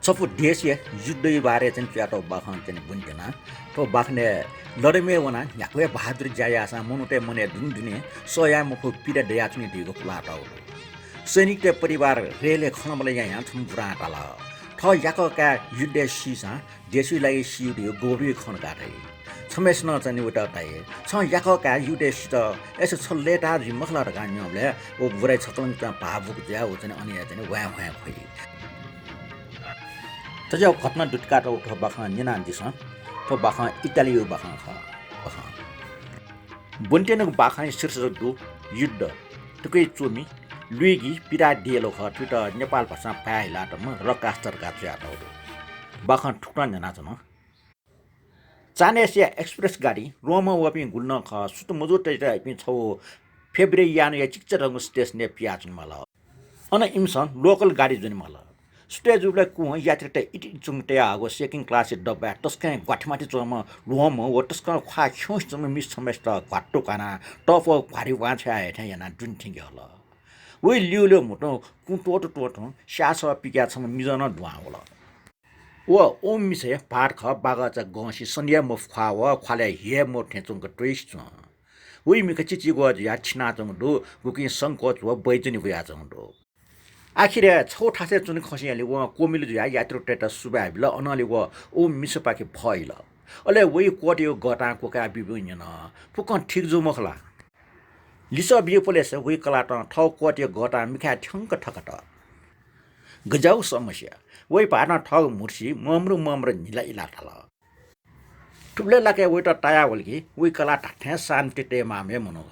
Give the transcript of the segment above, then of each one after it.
छपु देशीय युद्धै बारे चाहिँ प्याटो बाखन चाहिँ बुन्टेना तो बाखने लड़मे वना याकवे बहादुर जाया आसा मनुटे मने दुन दुने सोया मुखु पिरा दयाचुनी दिगो प्लाटा हो सैनिक ते परिवार रेले खनमले यहाँ थम बुरा टाला थ याको का युद्ध सीसा देशीलाई सिउदियो गोबी खन गाटे छमेस न चाहिँ उता ताए छ याको का युद्ध सित यसो छलेटा जिमखला रगा न्यमले ओ बुराइ छकलन त भावुक ज्या हो चाहिँ अनि चाहिँ वा वा खोइ तजाउ घटना दुटकाट उठो बाखा निनान दिस तो बाखा इटालियो बाखा ख बाखा बुन्टेन बाखा शीर्ष दु युद्ध तुकै चोमी लुइगी पिरा दिएलो ख ट्विट नेपाल भाषा पाइला त म रकास्टर का च्याट हो बाखा ठुक्न जना छ न चानेसिया एक्सप्रेस गाडी रोमा वपि गुल्न ख सुत मजो टेटा पि छौ फेब्रुअरी यान या चिक्च रंग स्टेशन ने पियाचन मला अन इमसन लोकल गाडी जुन मला स्टेज उब्ला कु यात्री त इति चुङटे आगो सेकिङ क्लास डब्बा टस्कै गठमाटी चोम लोम ओ टस्का खा खोस चम मिस समेस्ट घट्टो काना टफ भारी वाछा हेठा याना जुन थिंगे होला वे लिउलो मुटो कु टोटो शास पिक्या छम मिजन दुवा होला ओ ओम मिसे पार ख बागा च गसी सन्या मुफ खा व खाले हे मो ठेचुङ ट्विस्ट छ वे मिक चिची गो या छिना चङ दो गुकि संकोच व बैजनी भया चङ दो आखिर छौ ठासे चुन खसियाले व कोमिल जुया यात्रु टेटा सुबा बिल अनले व ओ मिसपाके फइल अले वे कोटियो गटा कोका बिबिन फुक ठीक जो मखला लिस बियो पोलेस वे कला त ठौ कोटियो गटा मिखा ठंक ठकट गजाउ समस्या वे पाना ठग मुर्सी मम्रो निला इला थल टुब्ले लाके वे त टाया वलकी वे कला ठाठे शान्ति टे मामे मनो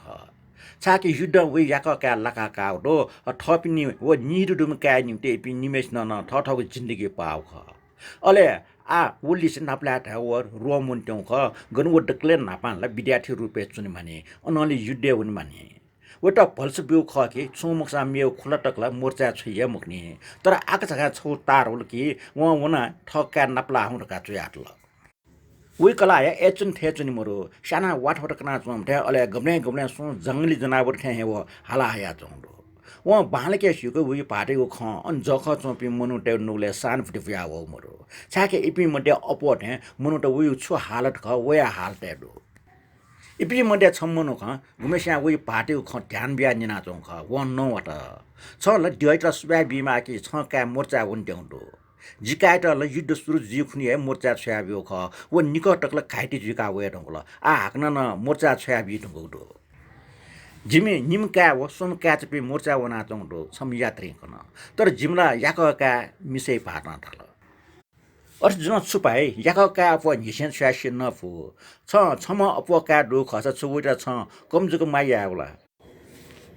छाकी युद्ध वे याका का लका का दो थपिनी वो निरु दुम का निम्ते पि निमेश न ठठको जिन्दगी पाउ ख अले आ वलिस नाप्ला था वर रोमन ट्यौ ख गनु डक्ले नापानला विद्यार्थी रुपे चुनि माने अनले युद्ध हुन माने वटा भल्स बिउ ख कि सोमक्सा मेउ खुला टकला मोर्चा छैया मुक्नी तर आका छका छौ तार होल कि वना ठक्का नाप्ला हुन का चुयाटल वे कला या एचन थेचनी मरो साना वाटफट कना चोम थे अले गब्ने सो जंगली जनावर थे हे वो हाला हया चोंडो वो बाहले के सुको वे पाटेको ख अन जख चोपी मनु टे नुले सान फटिफिया हो मरो छाके इपि मटे अपोट हे मनु टे वे छु हालत ख वे हाल टे दो इपि मटे छमनु ख गुमेस्या वे पाटेको ख ध्यान बिया निना चों ख वो नो वटा छ ल ड्याइट्रा सुबा बिमा कि छ का मोर्चा हुन ट्याउडो जिकायट ल युद्ध सुरु जिखुनी है मोर्चा छ्याबियो ख वो निकटकल खाइटी जिका वे ढंगल आ हाक्न न मोर्चा छ्याबि ढंगदो जिमे निमका व सोम काचपि मोर्चा वना चंगदो सम यात्री कन तर जिमला याकका मिसे पाटना थल अर्थ जुन सुपाए याकका अप निसेन स्यासे नफु छ छम अप का दो खस छुटा छ कमजुक माया होला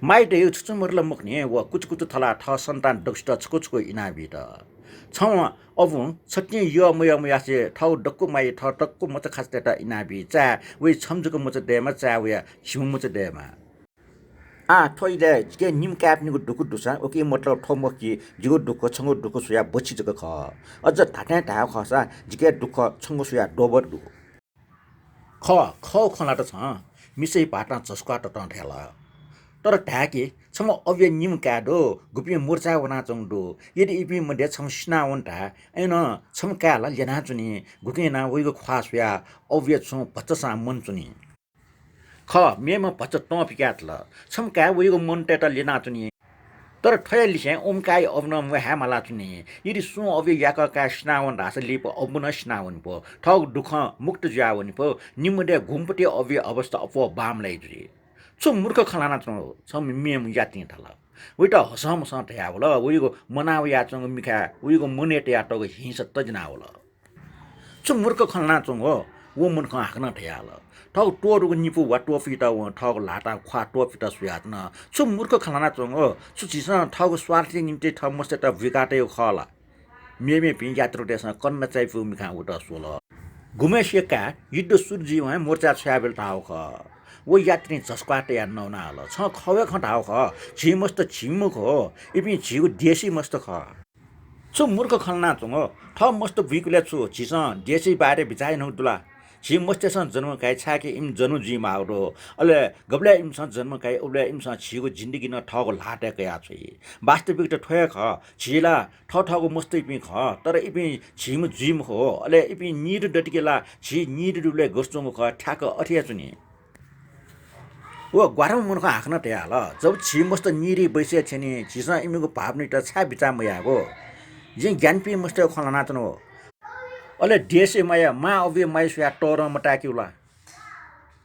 माइटे यो छुमरल मुक्ने व कुचकुच थला ठ सन्तान डक्स्ट छकुचको इनाबि त छौ अब छट्ने यो मयासे ठौ डक्कु माइ ठ टक्कु मच खास्तेटा इनाबि चा वे छमजुको मच देमा चा वे छिउ मच देमा आ थोइले के निम क्याप्नीको डुकु दुसा ओके मतलब ठोम कि जिगो दुख छंगो दुख सुया बछि जक ख अझ ठाटा ढा खसा जिके दुख छंगो सुया डोबर दु ख खला त छ मिसै पाटा चस्का त ठेला तर ढाके छम अव्य निम काडो गुपी मोर्चा वना चंगदो यदि इपि मध्ये छम स्ना वन्टा ऐन छम काला जना चुनी गुकेना वइगो ख्वासया अव्य छु पचसा मन चुनी ख मेम पच त पिकातल छम का वइगो मन टेटा लेना चुनी तर ठयलिसे ओमकाई अवनम व हामला चुनी यदि सु अव्य याका का स्नावन रास लिप अबुन स्नावन पो ठग दुख मुक्त जावन पो निमडे घुमपटी अव्य अवस्था अपो बाम लैजुरी छु मूर्ख खलाना छ मेम याति थल उइटा हसम स थया होला उइगो मनाव या चंग मिखा उइगो मुनेट या टग हिंस तजना होला छु मूर्ख खलाना चंग हो वो मन ख हाक्न थया होला ठग टोरको निपु वा टोफिटा व ठग लाटा ख्वा टोफिटा सुयातन छु मूर्ख खलाना चंग हो छु छिस ठग स्वार्थी निम्ति ठ मस्तेटा विकाटे खला मेमे पि यात्रु देश कन्न चाइफु मिखा उटा सोल गुमेसिका युद्ध सुरजी व मोर्चा छ्याबेल ताउ ख वो यात्री जसकाटे या नौना हल छ खवे खटाउ ख झि मस्त झिमुख हो इपि झिउ देशी मस्त ख छु मूर्ख खलना चंग ठ मस्त भिकुले छु झिस देशी बारे बिचाइ नहुदुला 지 머스테선 जन्म काई छाके इम जनु जी माउरो अले गबले इम सन जन्म काई ओबले इम सन छिगो जिन्दगी न ठगो लाटे कया छ वास्तविक त ठय ख छिला ठठगो मस्तै पि ख तर इपि छिम जिम हो अले इपि निर डटिकेला छि निर रुले गर्छों ख ठ्याक अठिया छुनी वो ग्वारम मुनको हाक्न ट्याल जब छि मस्त निरी बैसे छनि छिसा इमिको भावनी त छा बिचा मयागो जे ज्ञान पि मस्त खलना तनो अले देशे माया मा अबे माय सुया टोर मटाक्युला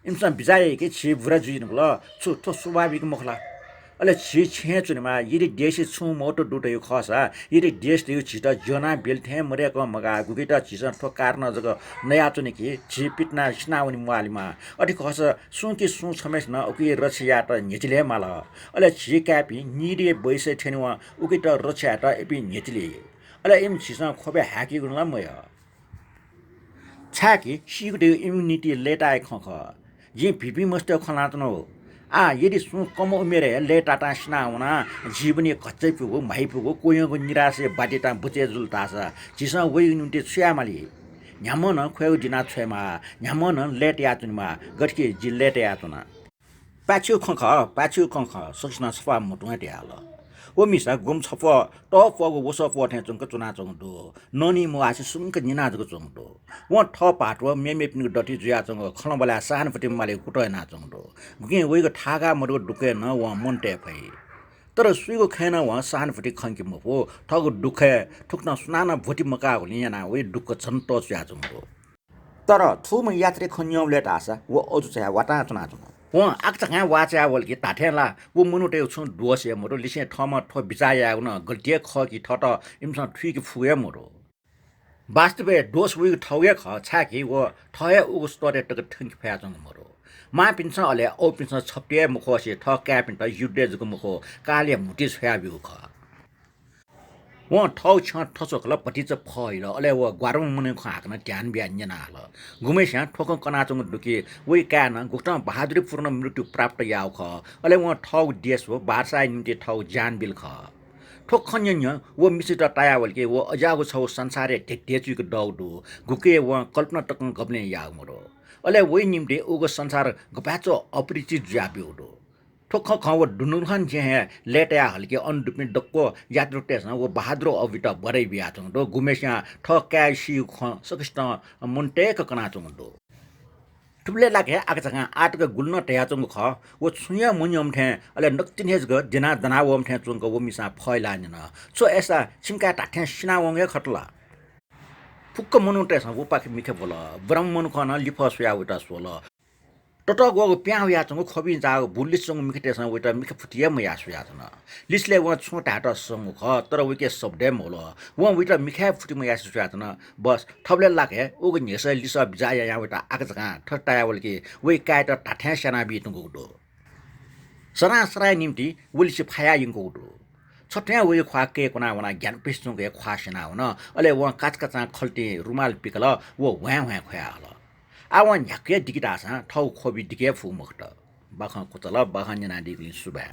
इमसन बिजाए के छि बुरा जुइन ल छु तो स्वाभाविक मखला अले छि छे चुनमा यदि देशे छु मोटो दुटो यो खसा यदि देश यो छिटा जना बेल्थे मरेको मगा गुगिटा छिसा ठो कारण जग नया चुने कि छि पिटना स्नाउनी मुआलिमा अटि खस सुकी सु छमेस न उकि रछिया त नेचिले माल अले छि क्यापी निरे बैसे थेनुवा उकि त रछिया त एपि नेचिले अले इम छिसा खोबे हाकी गुनला मय छाकी सिगुटे इम्युनिटी लेटाए खख जी भिपी मस्त खलातनो यदि सु कम उमेरे लेटाटा स्नाउना जीवनी कच्चै पुगो माइ पुगो कोयको निराशे बाटेटा बुचे जुलतासा जिसा वइ निम्ति छ्यामाली न्यामन खोयौ दिना छ्यामा न्यामन लेट याचुनमा गठके जि लेट याचुना पाछु खख ससना सफा मुटुवा ट्याल ओ मिसा गुम छप टपगो वसप थे चंक चुना चंगदो ननी मो आसे सुंक निना जको चंगदो व ठ पाटो मेमे पिन डटी जुया चंग खलबला सान फटी माले कुटो ना चंगदो गुके वइको थागा मरको डुके न व मोन्टे भई तर सुइको खेन व सान फटी खंकी मफो ठगो दुखे ठुक्न सुनाना भोटी मका होलिया ना वे दुख छन्तो जुया चंगदो तर थुम यात्री खन्यम लेट आसा व अजु चाहिँ वाटा चुना चंग व आक्चगा वाचा वलकी ताठेला वो मुनुटे छु दुवसे मरो लिसे ठम ठो बिचाया न गल्टिए ख कि ठट इमस ठुकी फुए मरो वास्तवे दोष उ ठौए ख छाकी व ठय उ स्तरे टक ठंक फ्याजङ मरो मा पिन्छ अले औ पिन्छ छप्टे मुखसे ठ क्यापिन्ट युडे जको मुखो काले मुटिस फ्याबिउ ख व ठौ छ ठसोकल पटिच फइल अले व ग्वारम मुने खाकन ध्यान बिहान नाल गुमेस्या ठोक कनाचङ दुकी वइ कान गुक्ट बहादुरीपूर्ण मृत्यु प्राप्त याउ ख अले व ठौ देश हो बारसाय निम्ति ठौ जान बिल ख ठोक खन्य व मिसित टायावल के व अजागो छौ संसारे ढेचुको दौडु गुके व कल्पना टक गब्ने याउ मरो अले वइ निम्ति उगो संसार गपाचो अपरिचित ज्याबिउडो ठोक खव डुनुरहन जे लेटया हल्के अनडुपने डक्को यात्रु टेसन वो बहादुर अविट बरै बिया चंदो गुमेस्या ठ क्यासी ख सकिष्ट मुन्टे कना चंदो टुबले लागे आकचगा आटक गुल्न टया चंग ख वो छुया मुन्यम थे अले नक्तिन हेज ग जना दना वम थे चंग वो मिसा फैलान न सो एसा सिमका टाथे सिना वंगे खटला फुक्क मनु टेसन वो पाखे मिखे बोला ब्रह्मन खन लिफसया उटा सोल टटक गो प्याउ याचंग खबि जा बुलिसंग मिखटेसँग उटा मिख फुटिया म यासु याचन लिसले व छोटा हट संग ख तर उके सबडे मोल व उटा मिखा फुटि म यासु याचन बस थबले लागे उगो नेस लिस बिजाया या उटा आकजगा ठटाया वलके वे काट टाठ्या सना बितुगो दो सरा सरा निम्ति उलिस फाया यंगो दो छट्या वे ख्वाके कोना वना ज्ञान पिस्तुंग के ख्वासना हुन अले व काचकाचा खल्टी रुमाल पिकल व व्या व्या ख्याल आवन याके दिगिदासा ठौ खोबि दिगे फुमखट बाखा कुतला बाखा जना दिगलिन सुबा